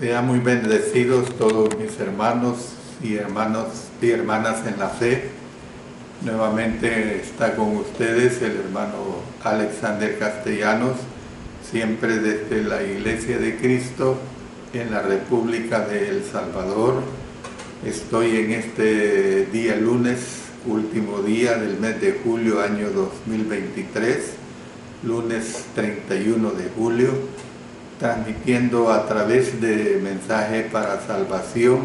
Sean muy bendecidos todos mis hermanos y hermanas en la fe. Nuevamente está con ustedes el hermano Alexander Castellanos, siempre desde la Iglesia de Cristo en la República de El Salvador. Estoy en este día lunes, último día del mes de julio, año 2023, lunes 31 de julio, transmitiendo a través de Mensaje para Salvación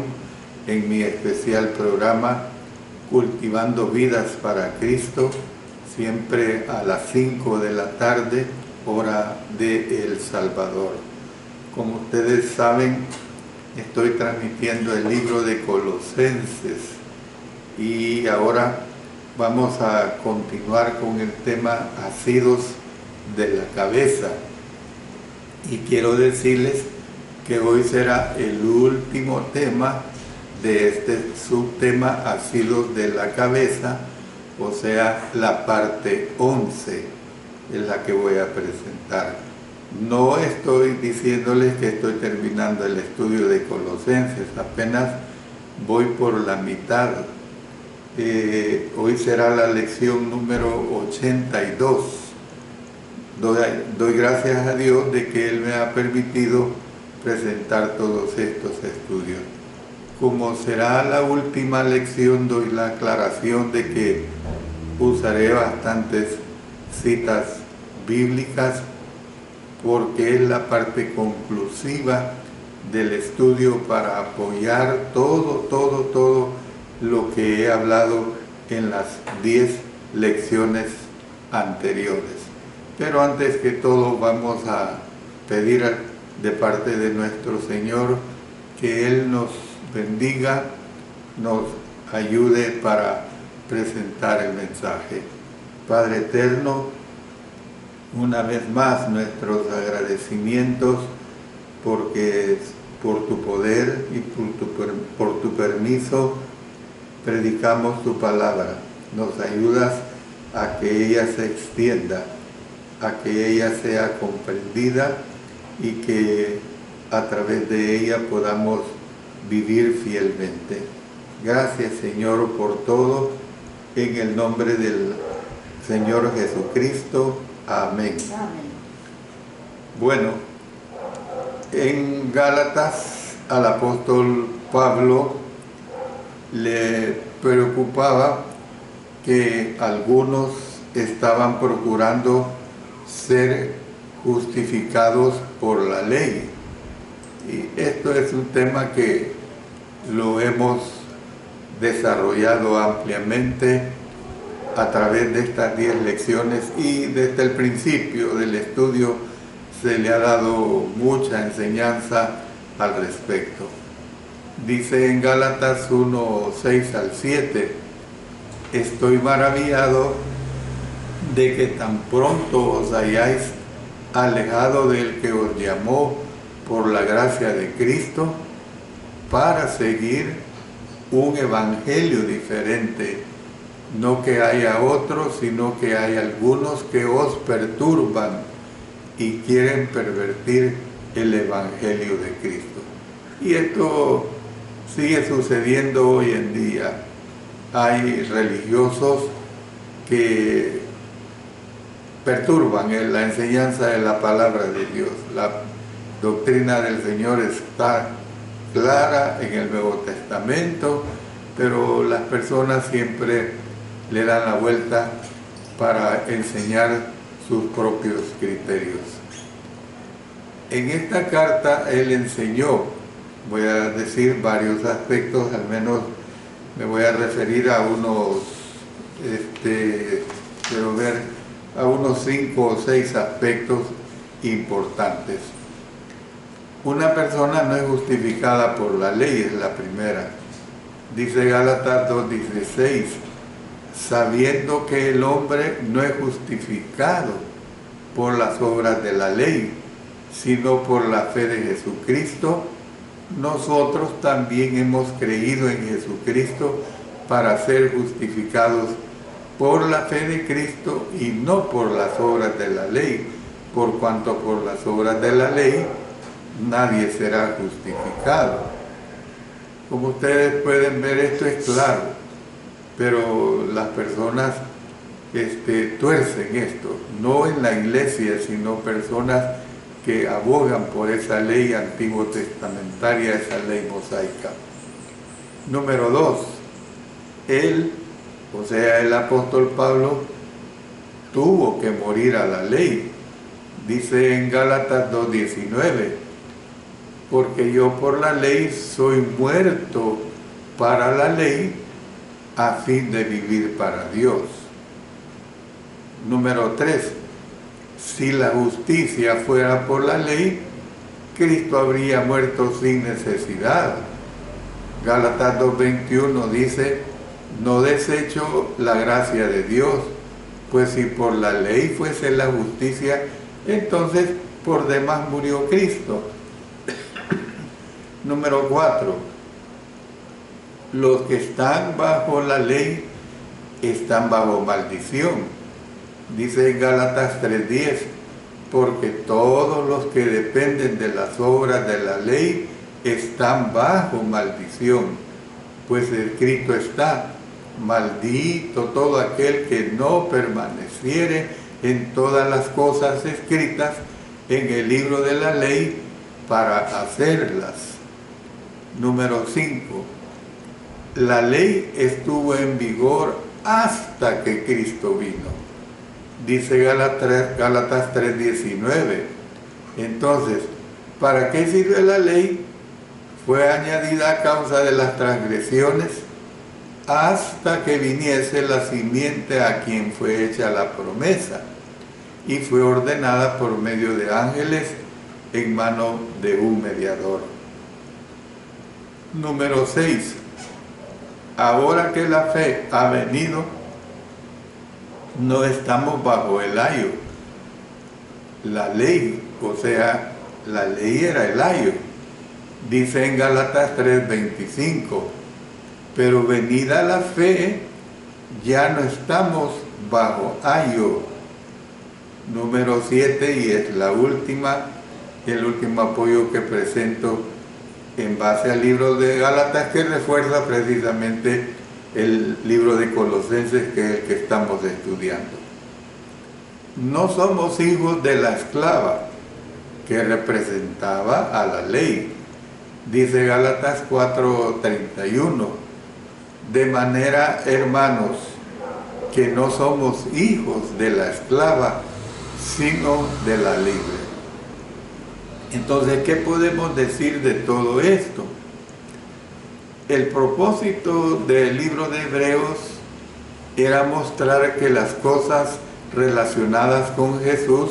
en mi especial programa Cultivando Vidas para Cristo, siempre a las 5 de la tarde, hora de El Salvador. Como ustedes saben, estoy transmitiendo el libro de Colosenses y ahora vamos a continuar con el tema asidos de la cabeza. Y quiero decirles que hoy será el último tema de este subtema asidos de la cabeza, o sea, la parte 11 es la que voy a presentar. No estoy diciéndoles que estoy terminando el estudio de Colosenses, apenas voy por la mitad. Hoy será la lección número 82. Doy gracias a Dios de que Él me ha permitido presentar todos estos estudios. Como será la última lección, doy la aclaración de que usaré bastantes citas bíblicas porque es la parte conclusiva del estudio para apoyar todo lo que he hablado en las 10 lecciones anteriores. Pero antes que todo vamos a pedir de parte de nuestro Señor que Él nos bendiga, nos ayude para presentar el mensaje. Padre eterno, una vez más nuestros agradecimientos porque por tu poder y por tu permiso predicamos tu palabra. Nos ayudas a que ella se extienda, a que ella sea comprendida y que a través de ella podamos vivir fielmente. Gracias, Señor, por todo, en el nombre del Señor Jesucristo. Amén. Amén. Bueno, en Gálatas al apóstol Pablo le preocupaba que algunos estaban procurando ser justificados por la ley. Y esto es un tema que lo hemos desarrollado ampliamente a través de estas 10 lecciones y desde el principio del estudio se le ha dado mucha enseñanza al respecto. Dice en Gálatas 1, 6 al 7, estoy maravillado de que tan pronto os hayáis alejado del que os llamó por la gracia de Cristo para seguir un evangelio diferente, no que haya otro, sino que hay algunos que os perturban y quieren pervertir el evangelio de Cristo. Y esto sigue sucediendo hoy en día. Hay religiosos que perturban la enseñanza de la palabra de Dios. La doctrina del Señor está clara en el Nuevo Testamento, pero las personas siempre le dan la vuelta para enseñar sus propios criterios. En esta carta él enseñó, voy a decir varios aspectos, al menos me voy a referir a unos, quiero ver, a unos 5 o 6 aspectos importantes. Una persona no es justificada por la ley, es la primera. Dice Gálatas 2:16, sabiendo que el hombre no es justificado por las obras de la ley, sino por la fe de Jesucristo, nosotros también hemos creído en Jesucristo para ser justificados por la fe de Cristo y no por las obras de la ley, por cuanto por las obras de la ley nadie será justificado. Como ustedes pueden ver, esto es claro, pero las personas tuercen esto, no en la iglesia, sino personas que abogan por esa ley antiguo testamentaria, esa ley mosaica. Número 2, él, o sea, el apóstol Pablo, tuvo que morir a la ley. Dice en Gálatas 2:19, porque yo por la ley soy muerto para la ley, a fin de vivir para Dios. Número 3, si la justicia fuera por la ley, Cristo habría muerto sin necesidad. Gálatas 2:21 dice, no desecho la gracia de Dios, pues si por la ley fuese la justicia, entonces por demás murió Cristo. Número 4, los que están bajo la ley están bajo maldición. Dice en Gálatas 3:10, porque todos los que dependen de las obras de la ley están bajo maldición, pues escrito está, maldito todo aquel que no permaneciere en todas las cosas escritas en el libro de la ley para hacerlas. Número 5, la ley estuvo en vigor hasta que Cristo vino. Dice Gálatas 3:19. Entonces, ¿para qué sirve la ley? Fue añadida a causa de las transgresiones hasta que viniese la simiente a quien fue hecha la promesa, y fue ordenada por medio de ángeles en mano de un mediador. Número 6. Ahora que la fe ha venido, no estamos bajo el ayo. La ley, o sea, la ley era el ayo. Dice en Gálatas 3:25, pero venida la fe, ya no estamos bajo ayo. Número 7, y es el último apoyo que presento en base al libro de Gálatas, que refuerza precisamente el libro de Colosenses, que es el que estamos estudiando. No somos hijos de la esclava, que representaba a la ley. Dice Gálatas 4:31, de manera, hermanos, que no somos hijos de la esclava, sino de la libre. Entonces, ¿qué podemos decir de todo esto? El propósito del libro de Hebreos era mostrar que las cosas relacionadas con Jesús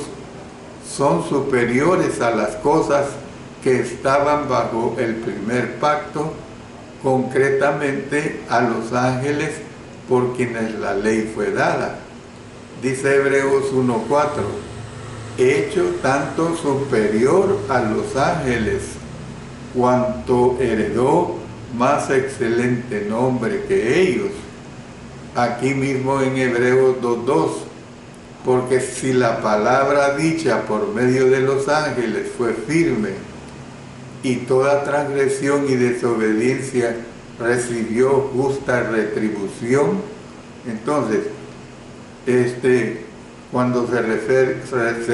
son superiores a las cosas que estaban bajo el primer pacto, concretamente a los ángeles por quienes la ley fue dada. Dice Hebreos 1:4, hecho tanto superior a los ángeles, cuanto heredó más excelente nombre que ellos. Aquí mismo en Hebreos 2:2, porque si la palabra dicha por medio de los ángeles fue firme, y toda transgresión y desobediencia recibió justa retribución, entonces, cuando se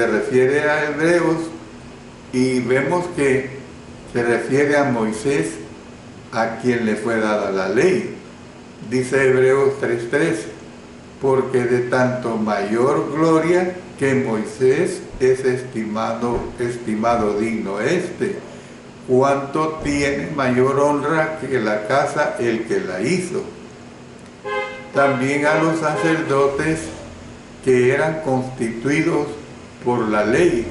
refiere a Hebreos, y vemos que se refiere a Moisés, a quien le fue dada la ley. Dice Hebreos 3:3, porque de tanto mayor gloria que Moisés es estimado digno cuanto tiene mayor honra que la casa el que la hizo. También a los sacerdotes que eran constituidos por la ley.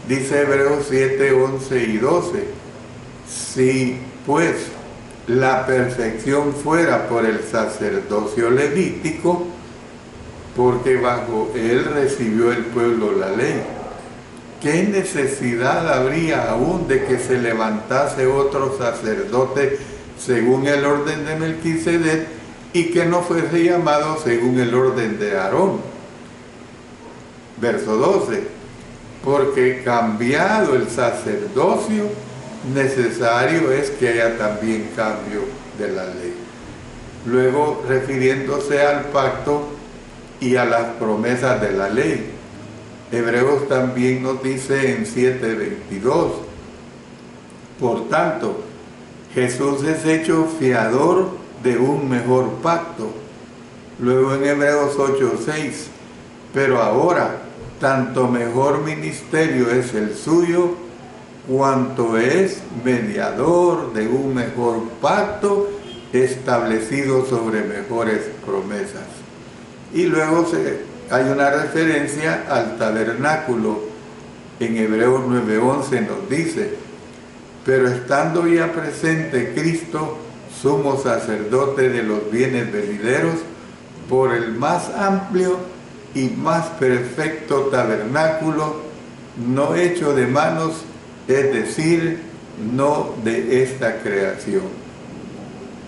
Dice Hebreos 7:11 y 12, si pues la perfección fuera por el sacerdocio levítico, porque bajo él recibió el pueblo la ley, ¿qué necesidad habría aún de que se levantase otro sacerdote según el orden de Melquisedec y que no fuese llamado según el orden de Aarón? Verso 12, porque cambiado el sacerdocio, necesario es que haya también cambio de la ley. Luego, refiriéndose al pacto y a las promesas de la ley, Hebreos también nos dice en 7:22, por tanto, Jesús es hecho fiador de un mejor pacto. Luego en Hebreos 8:6, pero ahora, tanto mejor ministerio es el suyo, cuanto es mediador de un mejor pacto establecido sobre mejores promesas. Y luego hay una referencia al tabernáculo. En Hebreos 9:11 nos dice, pero estando ya presente Cristo, sumo sacerdote de los bienes venideros, por el más amplio y más perfecto tabernáculo, no hecho de manos, es decir, no de esta creación.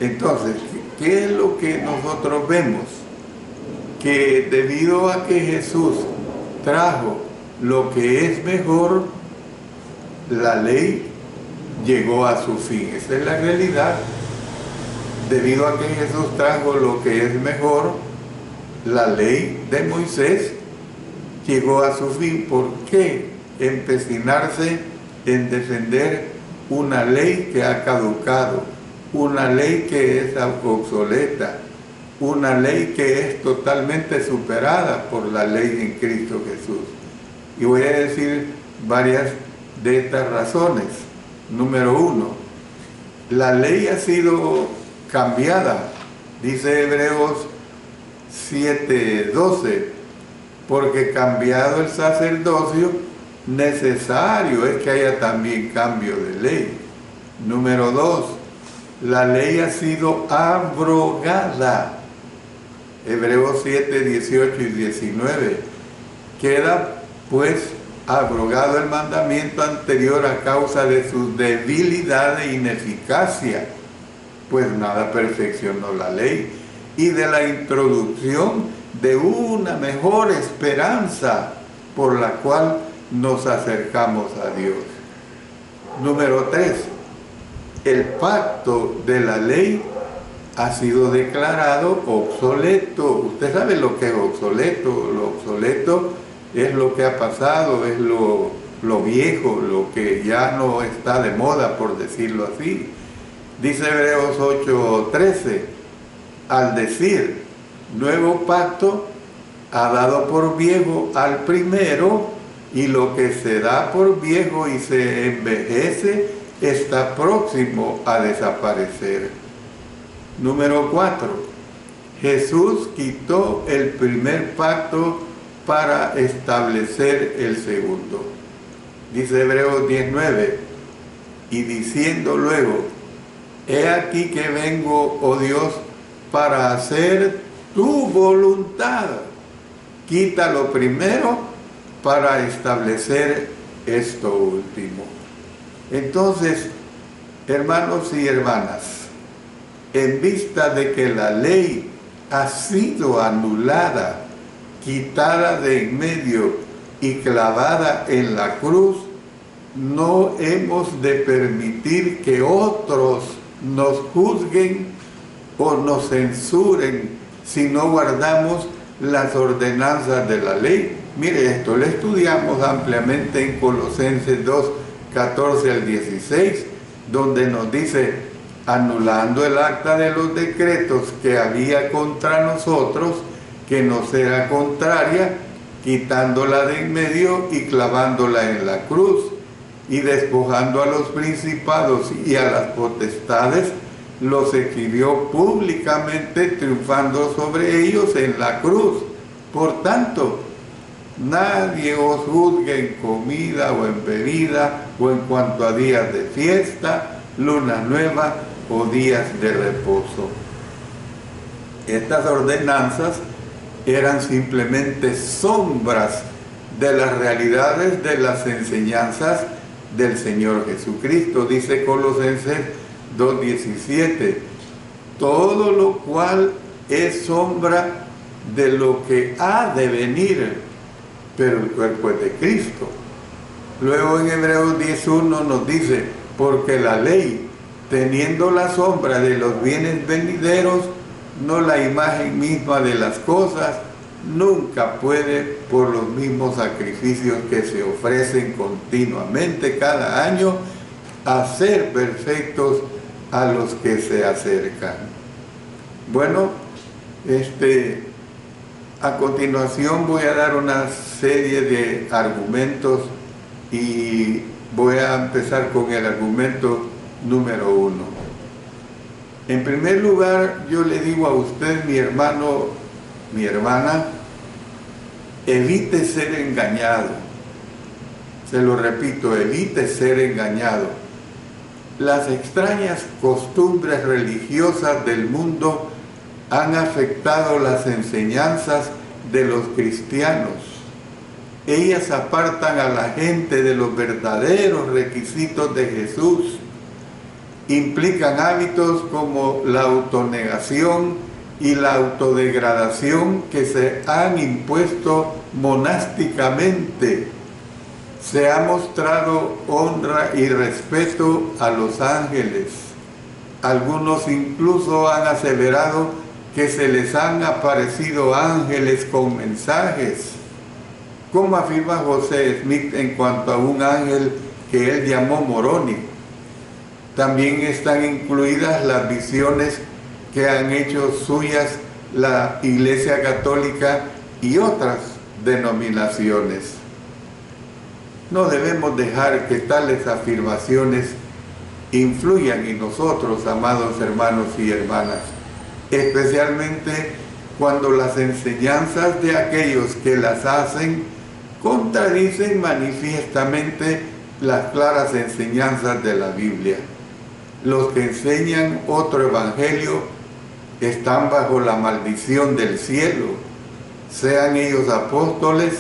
Entonces, ¿qué es lo que nosotros vemos? Que debido a que Jesús trajo lo que es mejor, la ley llegó a su fin. Esa es la realidad. Debido a que Jesús trajo lo que es mejor, la ley de Moisés llegó a su fin. ¿Por qué empecinarse en defender una ley que ha caducado, una ley que es obsoleta, una ley que es totalmente superada por la ley en Cristo Jesús? Y voy a decir varias de estas razones. Número 1, la ley ha sido cambiada, dice Hebreos 7:12, porque cambiado el sacerdocio, necesario es que haya también cambio de ley. Número 2, la ley ha sido abrogada. Hebreos 7:18 y 19. Queda pues abrogado el mandamiento anterior a causa de su debilidad e ineficacia, pues nada perfeccionó la ley, y de la introducción de una mejor esperanza por la cual nos acercamos a Dios. Número 3, el pacto de la ley ha sido declarado obsoleto. Usted sabe lo que es obsoleto. Lo obsoleto es lo que ha pasado, es lo viejo, lo que ya no está de moda, por decirlo así. Dice Hebreos 8:13, al decir nuevo pacto, ha dado por viejo al primero, y lo que se da por viejo y se envejece está próximo a desaparecer. Número 4, Jesús quitó el primer pacto para establecer el segundo. Dice Hebreos 10:9, y diciendo luego, he aquí que vengo, oh Dios, para hacer tu voluntad. Quita lo primero para establecer esto último. Entonces, hermanos y hermanas, en vista de que la ley ha sido anulada, quitada de en medio y clavada en la cruz, no hemos de permitir que otros nos juzguen o nos censuren si no guardamos las ordenanzas de la ley. Mire, esto lo estudiamos ampliamente en Colosenses 2:14 al 16, donde nos dice, anulando el acta de los decretos que había contra nosotros, que nos era contraria, quitándola de en medio y clavándola en la cruz, y despojando a los principados y a las potestades, los exhibió públicamente, triunfando sobre ellos en la cruz. Por tanto, nadie os juzgue en comida o en bebida, o en cuanto a días de fiesta, luna nueva o días de reposo. Estas ordenanzas eran simplemente sombras de las realidades de las enseñanzas del Señor Jesucristo. Dice Colosenses 2:17, todo lo cual es sombra de lo que ha de venir, pero el cuerpo es de Cristo. Luego en Hebreos 10:1 nos dice, porque la ley, teniendo la sombra de los bienes venideros, no la imagen misma de las cosas, nunca puede, por los mismos sacrificios que se ofrecen continuamente cada año, hacer perfectos a los que se acercan. Bueno, a continuación voy a dar una serie de argumentos y voy a empezar con el argumento número 1. En primer lugar, yo le digo a usted, mi hermano, mi hermana, evite ser engañado. Se lo repito, evite ser engañado. Las extrañas costumbres religiosas del mundo han afectado las enseñanzas de los cristianos. Ellas apartan a la gente de los verdaderos requisitos de Jesús. Implican hábitos como la autonegación y la autodegradación que se han impuesto monásticamente. Se ha mostrado honra y respeto a los ángeles. Algunos incluso han aseverado que se les han aparecido ángeles con mensajes, como afirma José Smith en cuanto a un ángel que él llamó Moroni. También están incluidas las visiones que han hecho suyas la Iglesia Católica y otras denominaciones. No debemos dejar que tales afirmaciones influyan en nosotros, amados hermanos y hermanas, especialmente cuando las enseñanzas de aquellos que las hacen contradicen manifiestamente las claras enseñanzas de la Biblia. Los que enseñan otro evangelio están bajo la maldición del cielo, sean ellos apóstoles,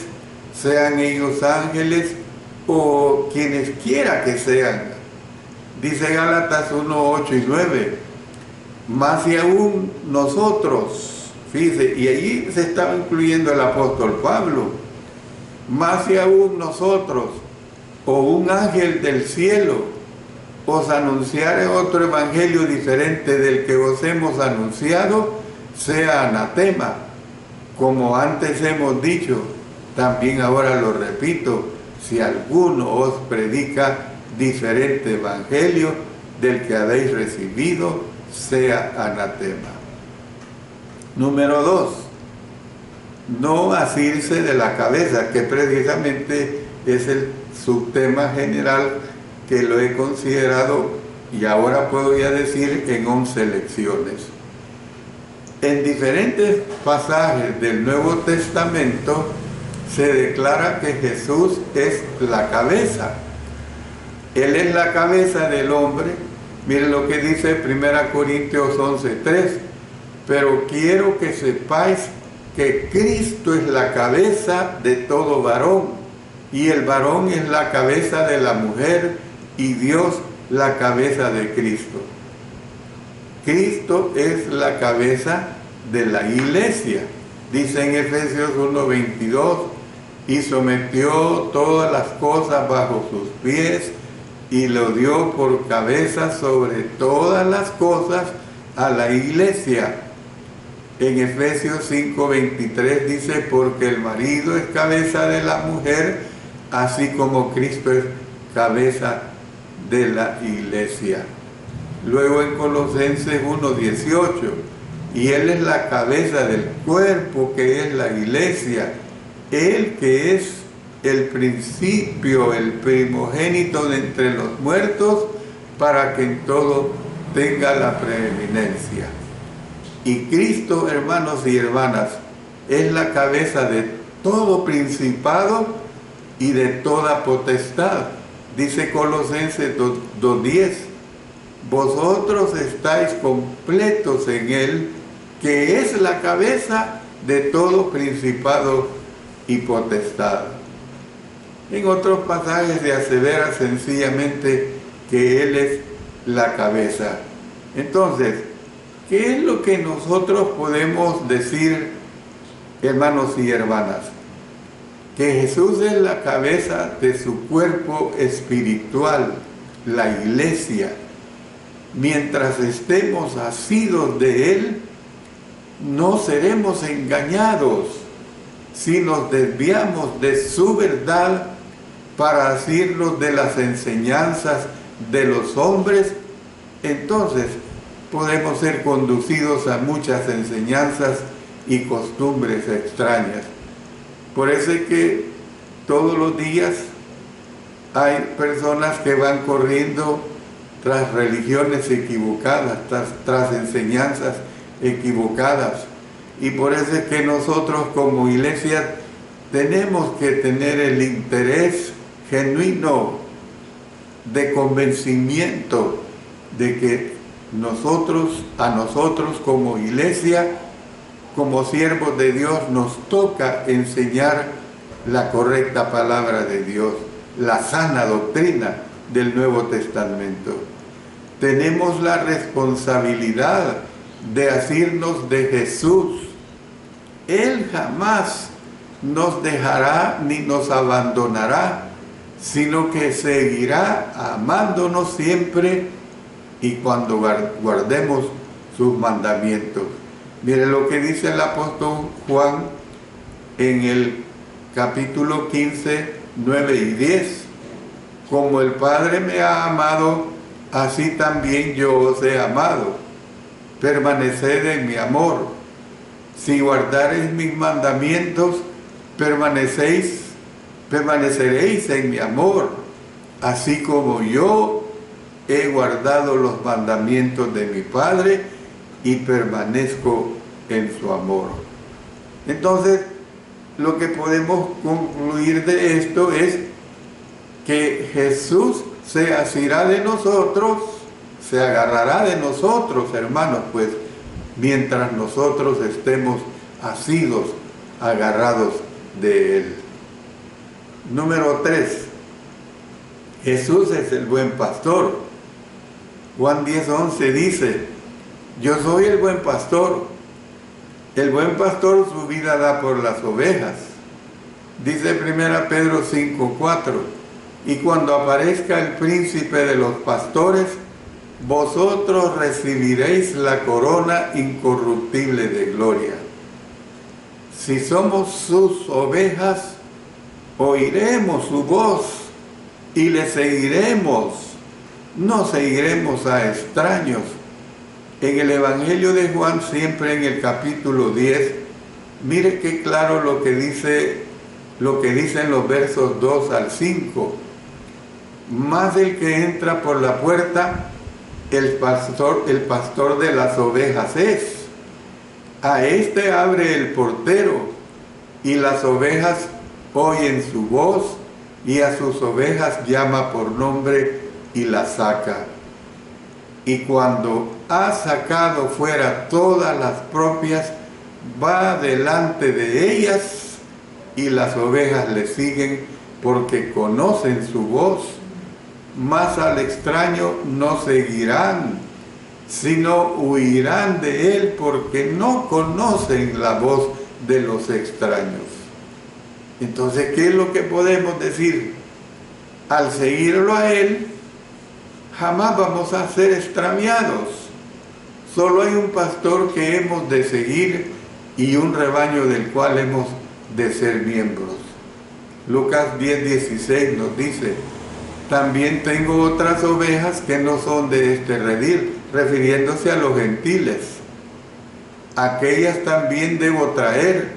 sean ellos ángeles o quienes quiera que sean. Dice Gálatas 1, 8 y 9, más y aún nosotros, fíjese, y allí se estaba incluyendo el apóstol Pablo, más y aún nosotros, o un ángel del cielo, os anunciare otro evangelio diferente del que os hemos anunciado, sea anatema. Como antes hemos dicho, también ahora lo repito, si alguno os predica diferente evangelio del que habéis recibido, sea anatema. Número 2, no asirse de la cabeza, que precisamente es el subtema general que lo he considerado y ahora puedo ya decir en 11 lecciones. En diferentes pasajes del Nuevo Testamento se declara que Jesús es la cabeza. Él es la cabeza del hombre. Miren lo que dice 1 Corintios 11:3. Pero quiero que sepáis que Cristo es la cabeza de todo varón, y el varón es la cabeza de la mujer, y Dios la cabeza de Cristo. Cristo es la cabeza de la iglesia. Dice en Efesios 1:22, y sometió todas las cosas bajo sus pies, y lo dio por cabeza sobre todas las cosas a la iglesia. En Efesios 5:23 dice, porque el marido es cabeza de la mujer, así como Cristo es cabeza de la iglesia. Luego en Colosenses 1:18, y Él es la cabeza del cuerpo que es la iglesia, Él que es el principio, el primogénito de entre los muertos, para que en todo tenga la preeminencia. Y Cristo, hermanos y hermanas, es la cabeza de todo principado y de toda potestad. Dice Colosenses 2:10, vosotros estáis completos en Él, que es la cabeza de todo principado y potestad. En otros pasajes se asevera sencillamente que Él es la cabeza. Entonces, ¿qué es lo que nosotros podemos decir, hermanos y hermanas? que Jesús es la cabeza de su cuerpo espiritual, la iglesia. Mientras estemos asidos de Él, no seremos engañados si nos desviamos de su verdad para asirnos de las enseñanzas de los hombres. Entonces podemos ser conducidos a muchas enseñanzas y costumbres extrañas. Por eso es que todos los días hay personas que van corriendo tras religiones equivocadas, tras enseñanzas equivocadas. Y por eso es que nosotros como iglesia tenemos que tener el interés genuino de convencimiento de que a nosotros como iglesia, como siervos de Dios, nos toca enseñar la correcta palabra de Dios, la sana doctrina del Nuevo Testamento. Tenemos la responsabilidad de asirnos de Jesús. Él jamás nos dejará ni nos abandonará, sino que seguirá amándonos siempre y cuando guardemos sus mandamientos. Mire lo que dice el apóstol Juan en el capítulo 15, 9 y 10. Como el Padre me ha amado, así también yo os he amado. Permaneced en mi amor. Si guardareis mis mandamientos, permaneceréis en mi amor, así como yo he guardado los mandamientos de mi Padre y permanezco en su amor. Entonces, lo que podemos concluir de esto es que Jesús se asirá de nosotros, se agarrará de nosotros, hermanos, pues, mientras nosotros estemos asidos, agarrados de Él. Número 3. Jesús es el buen pastor. Juan 10:11 dice: yo soy el buen pastor. El buen pastor su vida da por las ovejas. Dice 1 Pedro 5:4: y cuando aparezca el príncipe de los pastores, vosotros recibiréis la corona incorruptible de gloria. Si somos sus ovejas, oiremos su voz y le seguiremos. No seguiremos a extraños. En el Evangelio de Juan, siempre en el capítulo 10, mire qué claro lo que dicen los versos 2 al 5. Más el que entra por la puerta, el pastor de las ovejas es. A este abre el portero, y las ovejas oyen su voz, y a sus ovejas llama por nombre y las saca. Y cuando ha sacado fuera todas las propias, va delante de ellas, y las ovejas le siguen porque conocen su voz. Mas al extraño no seguirán, sino huirán de él, porque no conocen la voz de los extraños. Entonces, ¿qué es lo que podemos decir? Al seguirlo a él, jamás vamos a ser extraviados. Solo hay un pastor que hemos de seguir y un rebaño del cual hemos de ser miembros. Lucas 10:16 nos dice: también tengo otras ovejas que no son de este redil, refiriéndose a los gentiles. Aquellas también debo traer,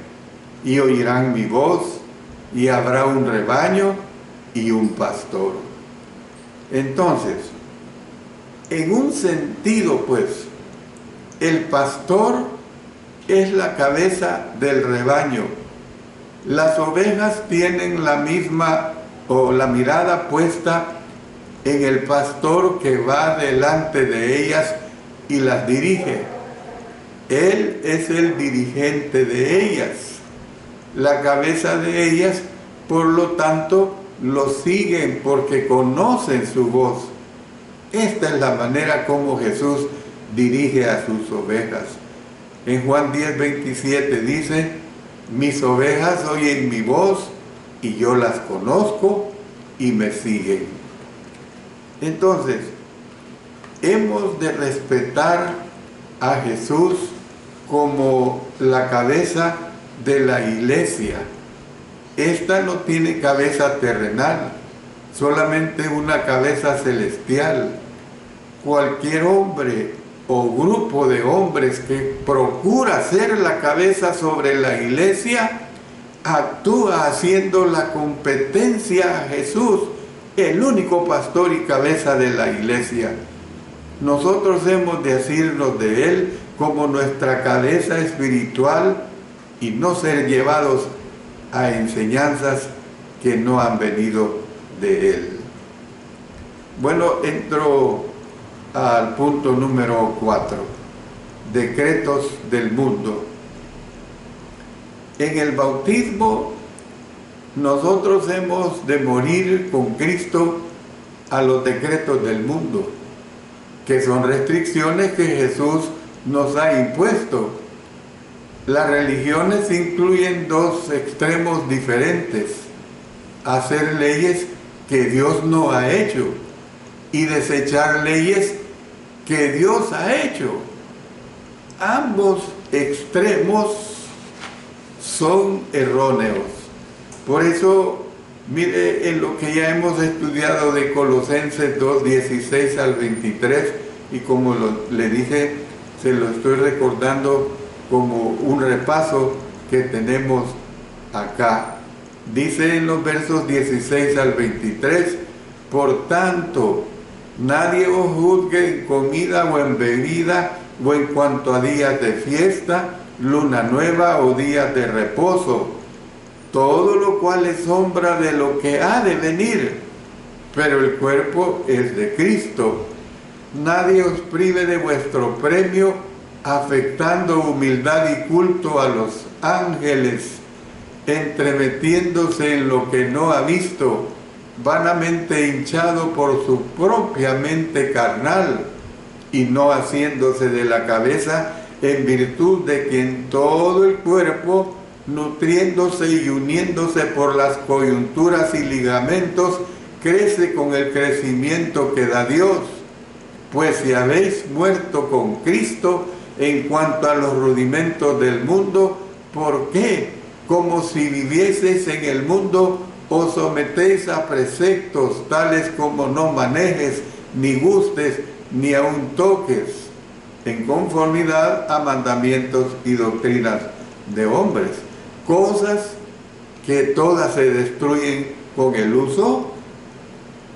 y oirán mi voz, y habrá un rebaño y un pastor. Entonces, en un sentido, pues, el pastor es la cabeza del rebaño. Las ovejas tienen la misma o la mirada puesta en el pastor que va delante de ellas y las dirige. Él es el dirigente de ellas, la cabeza de ellas, por lo tanto lo siguen porque conocen su voz. Esta es la manera como Jesús dirige a sus ovejas. En Juan 10:27 dice: mis ovejas oyen mi voz y yo las conozco y me siguen. Entonces, hemos de respetar a Jesús como la cabeza de la iglesia. Esta no tiene cabeza terrenal, solamente una cabeza celestial. Cualquier hombre o grupo de hombres que procura ser la cabeza sobre la iglesia, actúa haciendo la competencia a Jesús, el único pastor y cabeza de la iglesia. Nosotros hemos de asirnos de Él como nuestra cabeza espiritual y no ser llevados a enseñanzas que no han venido de Él. Bueno, entro al punto número 4, decretos del mundo. En el bautismo nosotros hemos de morir con Cristo a los decretos del mundo, que son restricciones que Jesús nos ha impuesto. Las religiones incluyen dos extremos diferentes: hacer leyes que Dios no ha hecho y desechar leyes que Dios ha hecho. Ambos extremos son erróneos. Por eso, mire en lo que ya hemos estudiado de Colosenses 2, 16 al 23, y como le dije, se lo estoy recordando como un repaso que tenemos acá. Dice en los versos 16 al 23, por tanto, nadie os juzgue en comida o en bebida, o en cuanto a días de fiesta, luna nueva o días de reposo, todo lo cual es sombra de lo que ha de venir, pero el cuerpo es de Cristo. Nadie os prive de vuestro premio, afectando humildad y culto a los ángeles, entremetiéndose en lo que no ha visto, vanamente hinchado por su propia mente carnal, y no haciéndose de la cabeza, en virtud de quien todo el cuerpo, nutriéndose y uniéndose por las coyunturas y ligamentos, crece con el crecimiento que da Dios. Pues si habéis muerto con Cristo en cuanto a los rudimentos del mundo, ¿por qué, como si vivieseis en el mundo, os sometéis a preceptos tales como no manejes, ni gustes, ni aun toques, en conformidad a mandamientos y doctrinas de hombres? Cosas que todas se destruyen con el uso.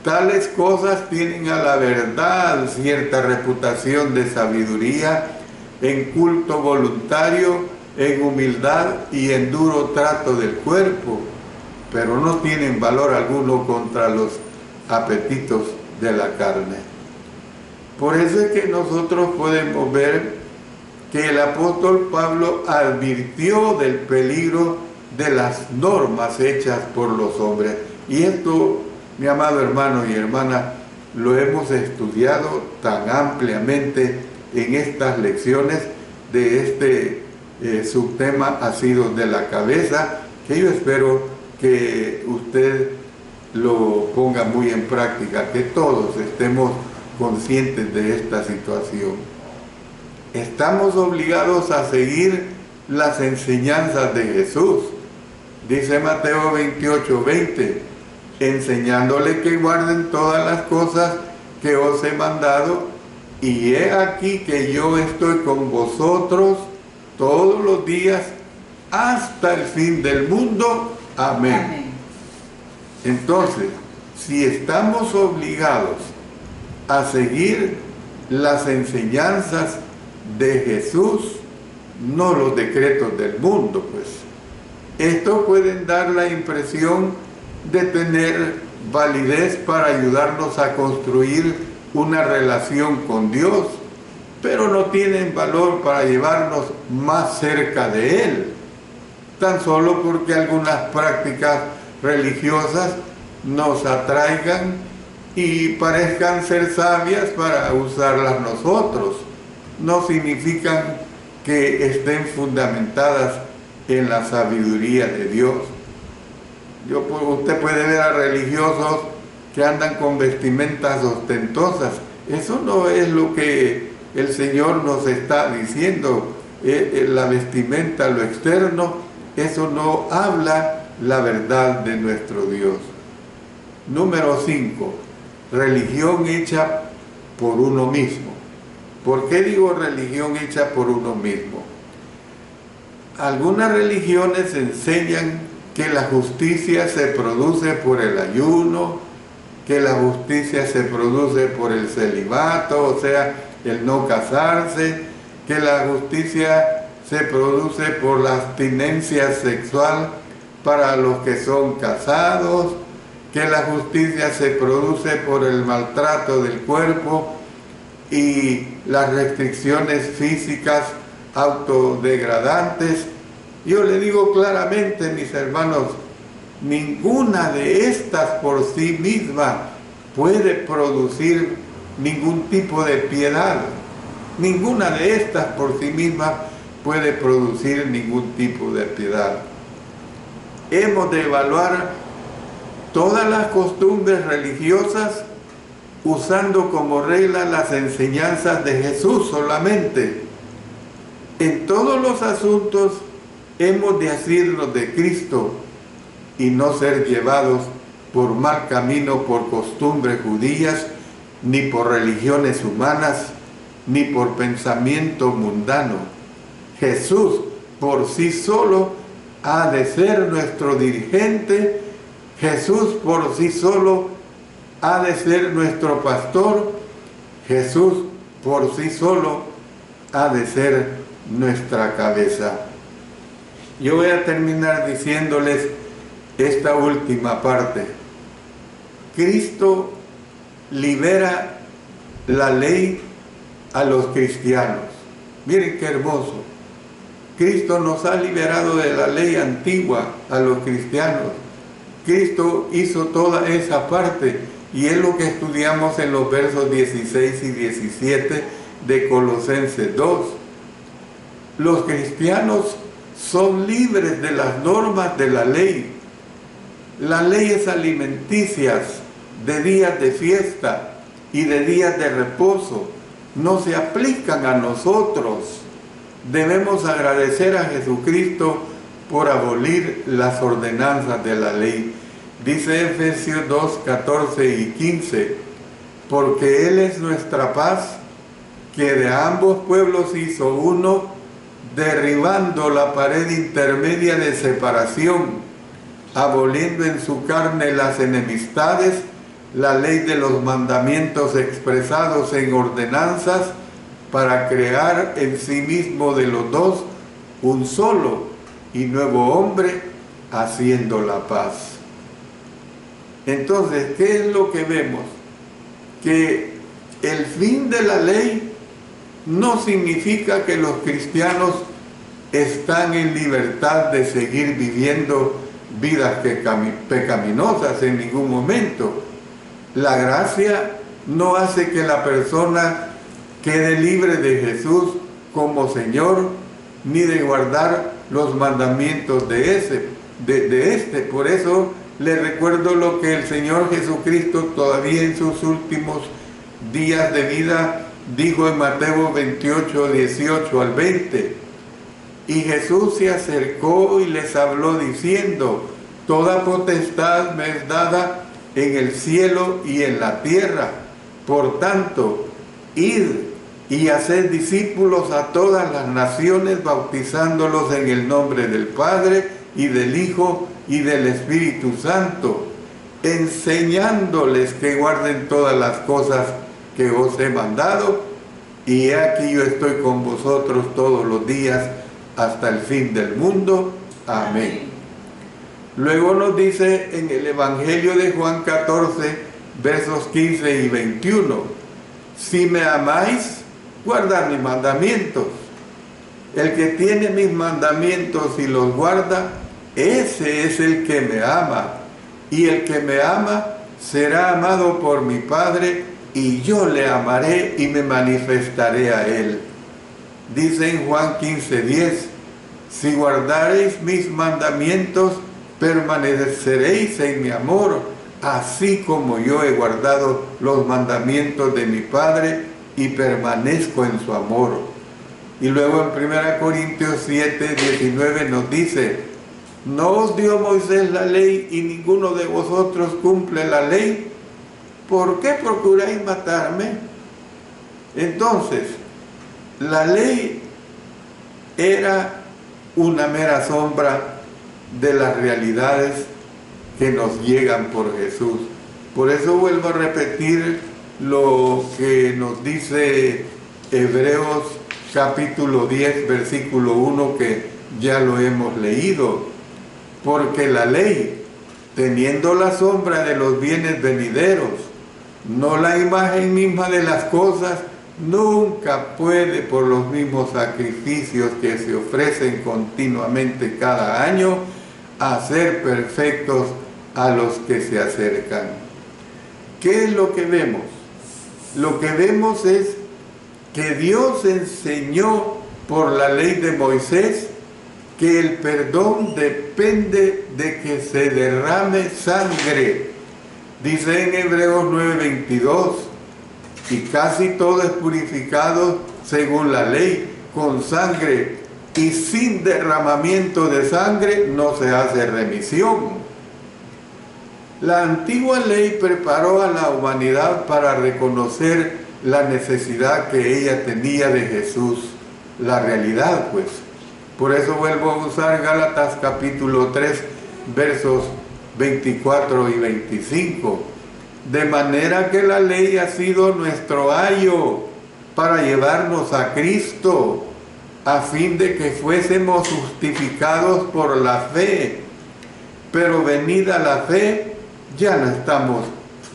Tales cosas tienen a la verdad cierta reputación de sabiduría, en culto voluntario, en humildad y en duro trato del cuerpo, pero no tienen valor alguno contra los apetitos de la carne. Por eso es que nosotros podemos ver que el apóstol Pablo advirtió del peligro de las normas hechas por los hombres. Y esto, mi amado hermano y hermana, lo hemos estudiado tan ampliamente en estas lecciones de este subtema asidos de la cabeza, que yo espero que usted lo ponga muy en práctica, que todos estemos conscientes de esta situación. Estamos obligados a seguir las enseñanzas de Jesús. Dice Mateo 28, 20, enseñándole que guarden todas las cosas que os he mandado, y he aquí que yo estoy con vosotros todos los días hasta el fin del mundo. Amén. Amén. Entonces, si estamos obligados a seguir las enseñanzas de Jesús, no los decretos del mundo, pues estos pueden dar la impresión de tener validez para ayudarnos a construir una relación con Dios, pero no tienen valor para llevarnos más cerca de Él, tan solo porque algunas prácticas religiosas nos atraigan y parezcan ser sabias para usarlas nosotros. No significan que estén fundamentadas en la sabiduría de Dios. Usted puede ver a religiosos que andan con vestimentas ostentosas. Eso no es lo que el Señor nos está diciendo. La vestimenta, lo externo, eso no habla la verdad de nuestro Dios. Número 5. Religión hecha por uno mismo. ¿Por qué digo religión hecha por uno mismo? Algunas religiones enseñan que la justicia se produce por el ayuno, que la justicia se produce por el celibato, o sea, el no casarse, que la justicia se produce por la abstinencia sexual para los que son casados, que la justicia se produce por el maltrato del cuerpo y las restricciones físicas autodegradantes. Yo le digo claramente, mis hermanos, ninguna de estas por sí misma puede producir ningún tipo de piedad. Ninguna de estas por sí misma puede producir ningún tipo de piedad. Hemos de evaluar todas las costumbres religiosas usando como regla las enseñanzas de Jesús solamente. En todos los asuntos hemos de asirnos de Cristo y no ser llevados por mal camino por costumbres judías, ni por religiones humanas, ni por pensamiento mundano. Jesús por sí solo ha de ser nuestro dirigente. Jesús por sí solo ha de ser nuestro pastor. Jesús por sí solo ha de ser nuestra cabeza. Yo voy a terminar diciéndoles esta última parte. Cristo libera la ley a los cristianos. Miren qué hermoso. Cristo nos ha liberado de la ley antigua a los cristianos. Cristo hizo toda esa parte y es lo que estudiamos en los versos 16 y 17 de Colosenses 2. Los cristianos son libres de las normas de la ley. Las leyes alimenticias de días de fiesta y de días de reposo no se aplican a nosotros. Debemos agradecer a Jesucristo por abolir las ordenanzas de la ley. Dice Efesios 2, 14 y 15, porque Él es nuestra paz, que de ambos pueblos hizo uno, derribando la pared intermedia de separación, aboliendo en su carne las enemistades, la ley de los mandamientos expresados en ordenanzas, para crear en sí mismo de los dos un solo y nuevo hombre, haciendo la paz. Entonces, ¿qué es lo que vemos? Que el fin de la ley no significa que los cristianos están en libertad de seguir viviendo vidas pecaminosas en ningún momento. La gracia no hace que la persona quede libre de Jesús como Señor, ni de guardar los mandamientos de este. Por eso le recuerdo lo que el Señor Jesucristo todavía en sus últimos días de vida dijo en Mateo 28, 18 al 20. Y Jesús se acercó y les habló diciendo: toda potestad me es dada en el cielo y en la tierra. Por tanto, id y haced discípulos a todas las naciones, bautizándolos en el nombre del Padre y del Hijo y del Espíritu Santo, enseñándoles que guarden todas las cosas que os he mandado, y he aquí yo estoy con vosotros todos los días hasta el fin del mundo. Amén. Luego nos dice en el Evangelio de Juan 14, versos 15 y 21, si me amáis, guardad mis mandamientos. El que tiene mis mandamientos y los guarda, ese es el que me ama. Y el que me ama será amado por mi Padre, y yo le amaré y me manifestaré a él. Dice en Juan 15:10, si guardareis mis mandamientos, permaneceréis en mi amor, así como yo he guardado los mandamientos de mi Padre y permanezco en su amor. Y luego en 1 Corintios 7, 19 nos dice: ¿no os dio Moisés la ley y ninguno de vosotros cumple la ley? ¿Por qué procuráis matarme? Entonces, la ley era una mera sombra de las realidades que nos llegan por Jesús. Por eso vuelvo a repetir lo que nos dice Hebreos capítulo 10, versículo 1, que ya lo hemos leído. Porque la ley, teniendo la sombra de los bienes venideros, no la imagen misma de las cosas, nunca puede, por los mismos sacrificios que se ofrecen continuamente cada año, hacer perfectos a los que se acercan. ¿Qué es lo que vemos? Lo que vemos es que Dios enseñó por la ley de Moisés que el perdón depende de que se derrame sangre. Dice en Hebreos 9:22, y casi todo es purificado según la ley, con sangre, y sin derramamiento de sangre no se hace remisión. La antigua ley preparó a la humanidad para reconocer la necesidad que ella tenía de Jesús, la realidad pues. Por eso vuelvo a usar Gálatas capítulo 3, versos 24 y 25. De manera que la ley ha sido nuestro ayo para llevarnos a Cristo, a fin de que fuésemos justificados por la fe. Pero venida la fe, ya no estamos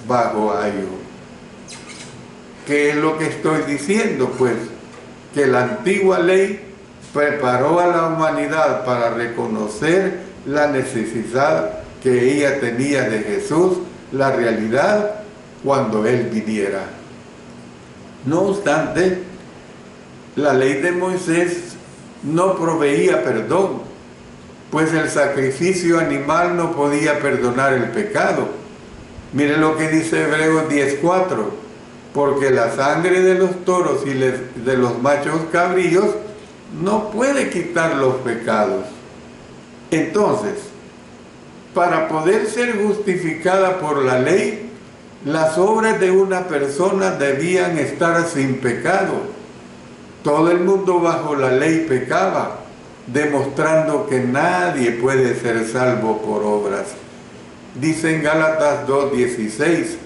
bajo ayo. ¿Qué es lo que estoy diciendo? Pues que la antigua ley preparó a la humanidad para reconocer la necesidad que ella tenía de Jesús, la realidad, cuando Él viniera. No obstante, la ley de Moisés no proveía perdón, pues el sacrificio animal no podía perdonar el pecado. Mire lo que dice Hebreos 10:4, porque la sangre de los toros y de los machos cabríos no puede quitar los pecados. Entonces, para poder ser justificada por la ley, las obras de una persona debían estar sin pecado. Todo el mundo bajo la ley pecaba, demostrando que nadie puede ser salvo por obras. Dice en Gálatas 2:16,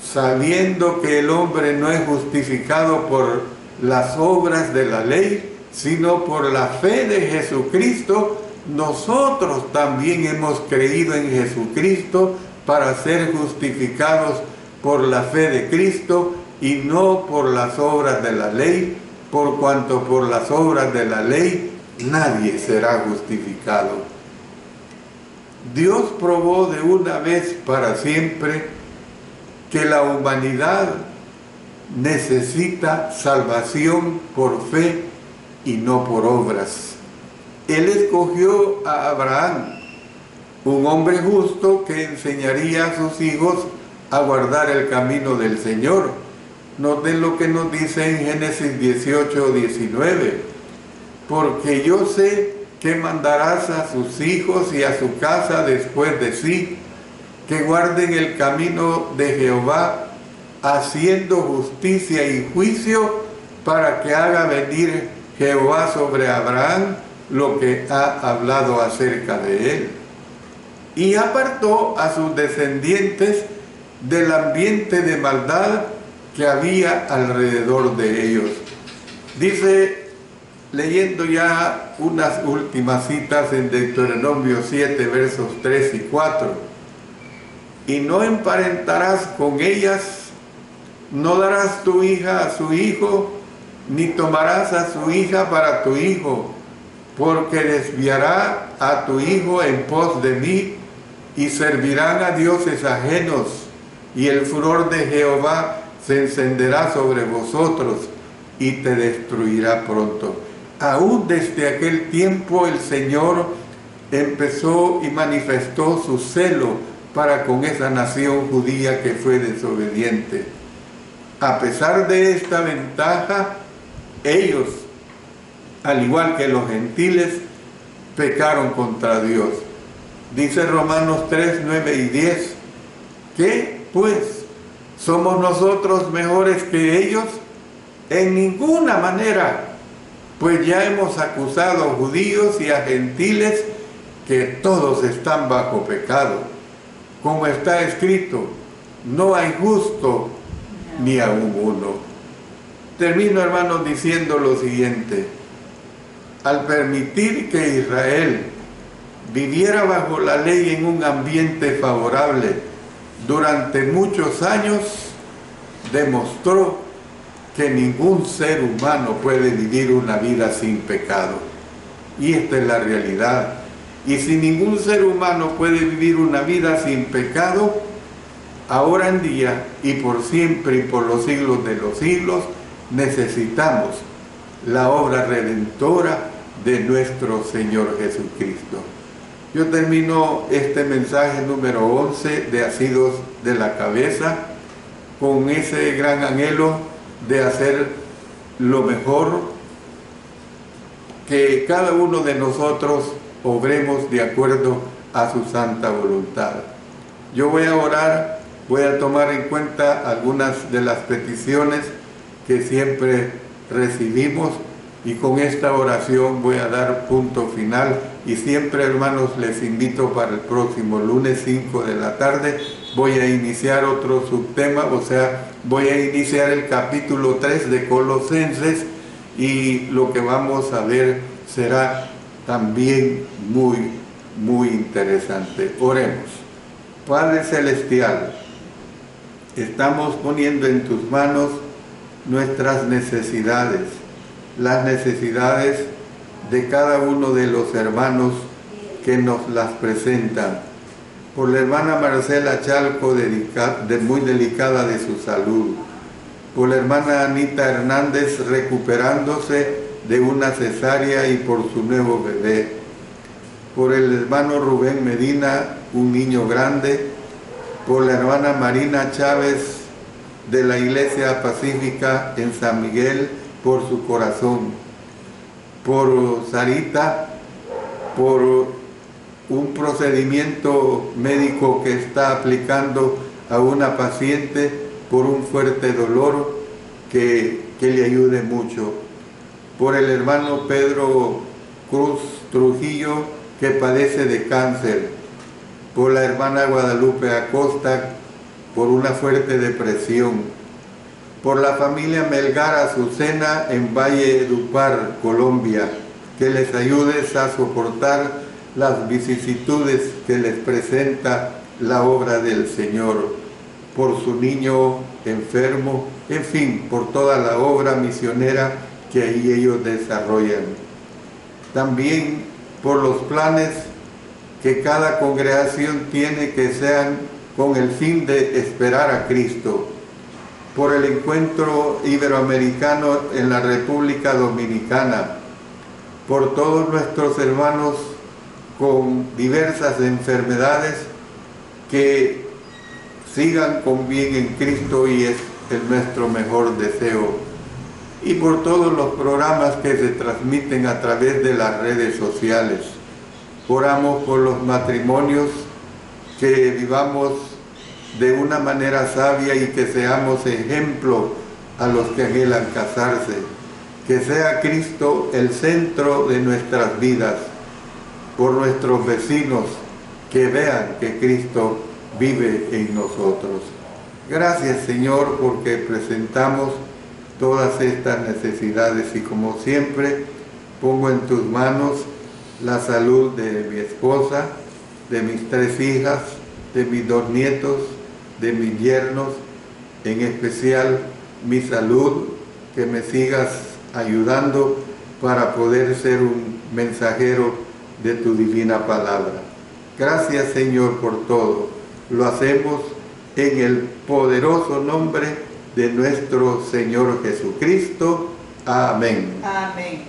sabiendo que el hombre no es justificado por las obras de la ley, sino por la fe de Jesucristo, nosotros también hemos creído en Jesucristo para ser justificados por la fe de Cristo y no por las obras de la ley, por cuanto por las obras de la ley nadie será justificado. Dios probó de una vez para siempre que la humanidad necesita salvación por fe y no por obras. Él escogió a Abraham, un hombre justo que enseñaría a sus hijos a guardar el camino del Señor. Noten lo que nos dice en Génesis 18:19. Porque yo sé que mandarás a sus hijos y a su casa después de sí, que guarden el camino de Jehová, haciendo justicia y juicio, para que haga venir Jehová sobre Abraham lo que ha hablado acerca de él. Y apartó a sus descendientes del ambiente de maldad que había alrededor de ellos. Dice, leyendo ya unas últimas citas en Deuteronomio 7, versos 3 y 4, y no emparentarás con ellas, no darás tu hija a su hijo, ni tomarás a su hija para tu hijo, porque desviará a tu hijo en pos de mí, y servirán a dioses ajenos, y el furor de Jehová se encenderá sobre vosotros, y te destruirá pronto. Aún desde aquel tiempo el Señor empezó y manifestó su celo para con esa nación judía que fue desobediente. A pesar de esta ventaja, ellos, al igual que los gentiles, pecaron contra Dios. Dice Romanos 3, 9 y 10, ¿qué pues? ¿Somos nosotros mejores que ellos? En ninguna manera, pues ya hemos acusado a judíos y a gentiles que todos están bajo pecado. Como está escrito, no hay justo ni aún uno. Termino, hermanos, diciendo lo siguiente. Al permitir que Israel viviera bajo la ley en un ambiente favorable durante muchos años, demostró que ningún ser humano puede vivir una vida sin pecado. Y esta es la realidad. Y si ningún ser humano puede vivir una vida sin pecado, ahora en día y por siempre y por los siglos de los siglos, necesitamos la obra redentora de nuestro Señor Jesucristo. Yo termino este mensaje número 11 de Asidos de la Cabeza con ese gran anhelo de hacer lo mejor, que cada uno de nosotros obremos de acuerdo a su santa voluntad. Yo voy a orar, voy a tomar en cuenta algunas de las peticiones que siempre recibimos y con esta oración voy a dar punto final. Y siempre, hermanos, les invito para el próximo lunes 5 de la tarde, voy a iniciar otro subtema, o sea, voy a iniciar el capítulo 3 de Colosenses y lo que vamos a ver será también muy interesante. Oremos. Padre Celestial, estamos poniendo en tus manos nuestras necesidades, las necesidades de cada uno de los hermanos que nos las presentan. Por la hermana Marcela Chalco, muy delicada de su salud. Por la hermana Anita Hernández, recuperándose de una cesárea y por su nuevo bebé. Por el hermano Rubén Medina, un niño grande. Por la hermana Marina Chávez de la Iglesia Pacífica en San Miguel, por su corazón. Por Sarita, por un procedimiento médico que está aplicando a una paciente por un fuerte dolor, que le ayude mucho. Por el hermano Pedro Cruz Trujillo, que padece de cáncer. Por la hermana Guadalupe Acosta, por una fuerte depresión. Por la familia Melgar Azucena en Valledupar, Colombia, que les ayudes a soportar las vicisitudes que les presenta la obra del Señor. Por su niño enfermo, en fin, por toda la obra misionera que ahí ellos desarrollan. También por los planes que cada congregación tiene, que sean con el fin de esperar a Cristo. Por el encuentro iberoamericano en la República Dominicana, por todos nuestros hermanos con diversas enfermedades, que sigan con bien en Cristo, y es nuestro mejor deseo. Y por todos los programas que se transmiten a través de las redes sociales. Oramos por los matrimonios, que vivamos de una manera sabia y que seamos ejemplo a los que anhelan casarse. Que sea Cristo el centro de nuestras vidas. Por nuestros vecinos, que vean que Cristo vive en nosotros. Gracias, Señor, porque presentamos todas estas necesidades, y como siempre pongo en tus manos la salud de mi esposa, de mis 3 hijas, de mis 2 nietos, de mis yernos, en especial mi salud, que me sigas ayudando para poder ser un mensajero de tu divina palabra. Gracias, Señor, por todo. Lo hacemos en el poderoso nombre de nuestro Señor Jesucristo. Amén. Amén.